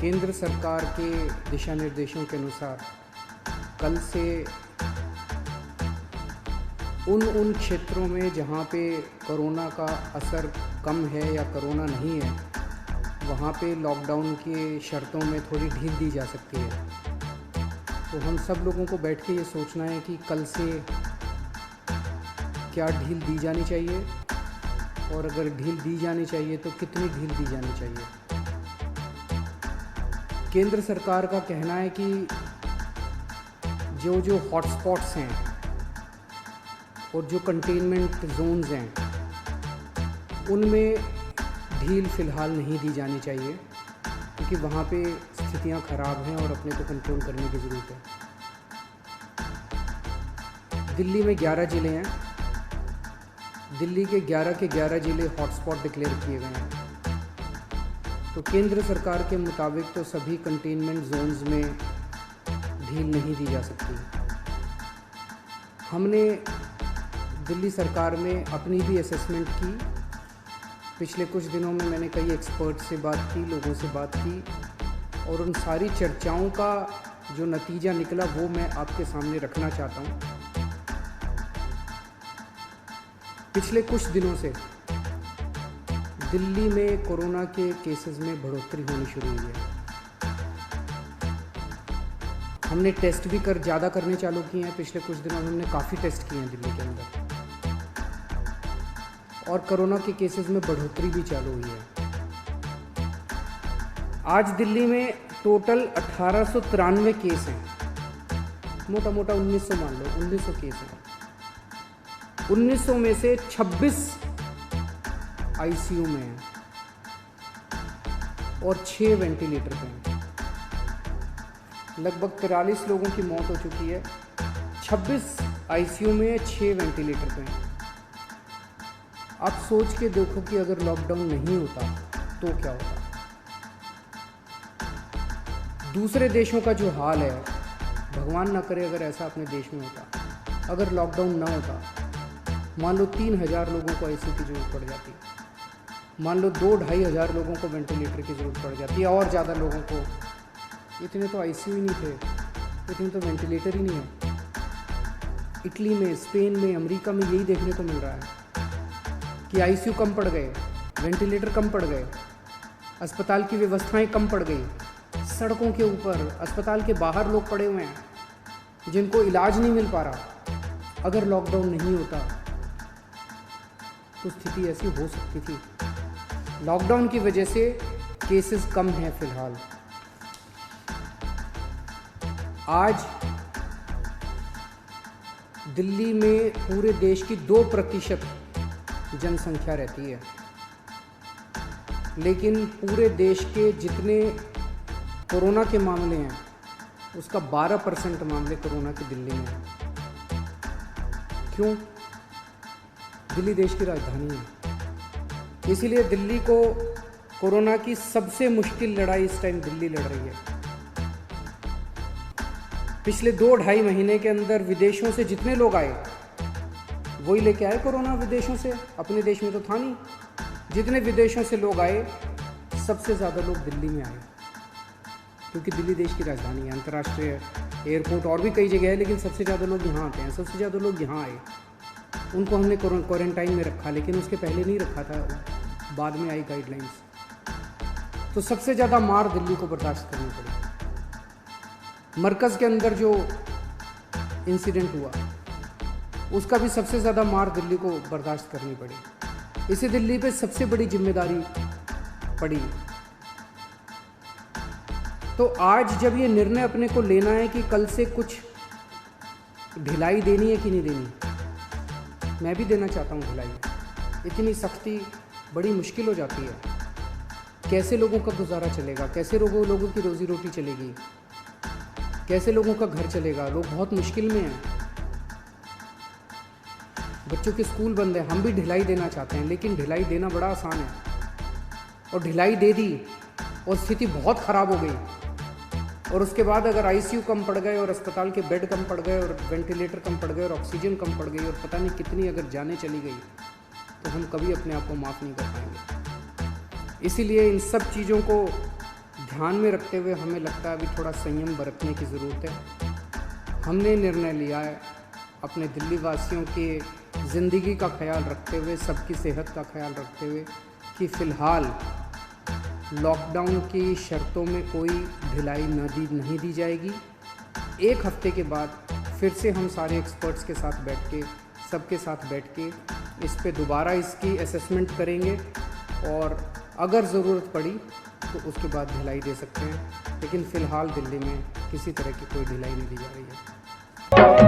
केंद्र सरकार के दिशा निर्देशों के अनुसार कल से उन क्षेत्रों में जहाँ पे कोरोना का असर कम है या कोरोना नहीं है, वहाँ पे लॉकडाउन के शर्तों में थोड़ी ढील दी जा सकती है। तो हम सब लोगों को बैठ के ये सोचना है कि कल से क्या ढील दी जानी चाहिए, और अगर ढील दी जानी चाहिए तो कितनी ढील दी जानी चाहिए। केंद्र सरकार का कहना है कि जो हॉटस्पॉट्स हैं और जो कंटेनमेंट जोन्स हैं, उनमें ढील फ़िलहाल नहीं दी जानी चाहिए, क्योंकि वहाँ पे स्थितियाँ ख़राब हैं और अपने को कंट्रोल करने की ज़रूरत है। दिल्ली में 11 ज़िले हैं। दिल्ली के 11 ज़िले हॉटस्पॉट डिक्लेयर किए गए हैं। तो केंद्र सरकार के मुताबिक तो सभी कंटेनमेंट जोन्स में ढील नहीं दी जा सकती। हमने दिल्ली सरकार में अपनी भी असेसमेंट की। पिछले कुछ दिनों में मैंने कई एक्सपर्ट से बात की, लोगों से बात की, और उन सारी चर्चाओं का जो नतीजा निकला वो मैं आपके सामने रखना चाहता हूँ। पिछले कुछ दिनों से दिल्ली में कोरोना के केसेस में बढ़ोतरी होनी शुरू हुई है। हमने टेस्ट भी ज़्यादा करने चालू किए हैं। पिछले कुछ दिनों में हमने काफ़ी टेस्ट किए हैं दिल्ली के अंदर, और कोरोना के केसेस में बढ़ोतरी भी चालू हुई है। आज दिल्ली में टोटल 1893 केस हैं। मोटा 1900 मान लो, 1900 केस हैं। 1900 में से 26 आईसीयू में हैं और 6 वेंटिलेटर पे हैं। लगभग 43 लोगों की मौत हो चुकी है। 26 आईसीयू में, 6 वेंटिलेटर पे हैं। आप सोच के देखो कि अगर लॉकडाउन नहीं होता तो क्या होता। दूसरे देशों का जो हाल है, भगवान ना करे अगर ऐसा अपने देश में होता, अगर लॉकडाउन ना होता, मान लो 3000 लोगों को आईसीयू की ज़रूरत पड़ जाती, मान लो 2-2.5 हज़ार लोगों को वेंटिलेटर की ज़रूरत पड़ जाती है, और ज़्यादा लोगों को। इतने तो आईसीयू ही नहीं थे, इतने तो वेंटिलेटर ही नहीं है। इटली में, स्पेन में, अमेरिका में यही देखने को मिल रहा है कि आईसीयू कम पड़ गए, वेंटिलेटर कम पड़ गए, अस्पताल की व्यवस्थाएं कम पड़ गई। सड़कों के ऊपर, अस्पताल के बाहर लोग पड़े हुए हैं जिनको इलाज नहीं मिल पा रहा। अगर लॉकडाउन नहीं होता तो स्थिति ऐसी हो सकती थी। लॉकडाउन की वजह से केसेस कम हैं फिलहाल। आज दिल्ली में पूरे देश की 2% जनसंख्या रहती है, लेकिन पूरे देश के जितने कोरोना के मामले हैं उसका 12% मामले कोरोना के दिल्ली में हैं। क्यों? दिल्ली देश की राजधानी है, इसीलिए दिल्ली को कोरोना की सबसे मुश्किल लड़ाई इस टाइम दिल्ली लड़ रही है। पिछले 2-2.5 महीने के अंदर विदेशों से जितने लोग आए वही लेके आए कोरोना विदेशों से, अपने देश में तो था नहीं। जितने विदेशों से लोग आए, सबसे ज़्यादा लोग दिल्ली में आए, क्योंकि दिल्ली देश की राजधानी है, अंतर्राष्ट्रीय एयरपोर्ट और भी कई जगह है, लेकिन सबसे ज़्यादा लोग यहाँ आते हैं। सबसे ज़्यादा लोग यहाँ आए, उनको हमने क्वारंटाइन में रखा, लेकिन उसके पहले नहीं रखा था, बाद में आई गाइडलाइंस। तो सबसे ज़्यादा मार दिल्ली को बर्दाश्त करनी पड़ी। मरकज़ के अंदर जो इंसिडेंट हुआ उसका भी सबसे ज़्यादा मार दिल्ली को बर्दाश्त करनी पड़ी। इसे दिल्ली पे सबसे बड़ी जिम्मेदारी पड़ी। तो आज जब ये निर्णय अपने को लेना है कि कल से कुछ ढिलाई देनी है कि नहीं देनी, मैं भी देना चाहता हूँ ढिलाई। इतनी सख्ती बड़ी मुश्किल हो जाती है। कैसे लोगों का गुजारा चलेगा, कैसे लोगों की रोज़ी रोटी चलेगी, कैसे लोगों का घर चलेगा। लोग बहुत मुश्किल में हैं। बच्चों के स्कूल बंद है। हम भी ढिलाई देना चाहते हैं, लेकिन ढिलाई देना बड़ा आसान है, और ढिलाई दे दी और स्थिति बहुत ख़राब हो गई, और उसके बाद अगर आईसीयू कम पड़ गए और अस्पताल के बेड कम पड़ गए और वेंटिलेटर कम पड़ गए और ऑक्सीजन कम पड़ गई और पता नहीं कितनी अगर जानें चली गई, तो हम कभी अपने आप को माफ़ नहीं कर पाएंगे। इसीलिए इन सब चीज़ों को ध्यान में रखते हुए हमें लगता है अभी थोड़ा संयम बरतने की ज़रूरत है। हमने निर्णय लिया है अपने दिल्ली वासियों की ज़िंदगी का ख्याल रखते हुए, सबकी सेहत का ख्याल रखते हुए कि फ़िलहाल लॉकडाउन की शर्तों में कोई ढिलाई नहीं दी जाएगी। एक हफ्ते के बाद फिर से हम सारे एक्सपर्ट्स के साथ बैठ के, सबके साथ बैठ के इस पे दोबारा इसकी असेसमेंट करेंगे और अगर ज़रूरत पड़ी तो उसके बाद ढिलाई दे सकते हैं, लेकिन फ़िलहाल दिल्ली में किसी तरह की कोई ढिलाई नहीं दी जा रही है।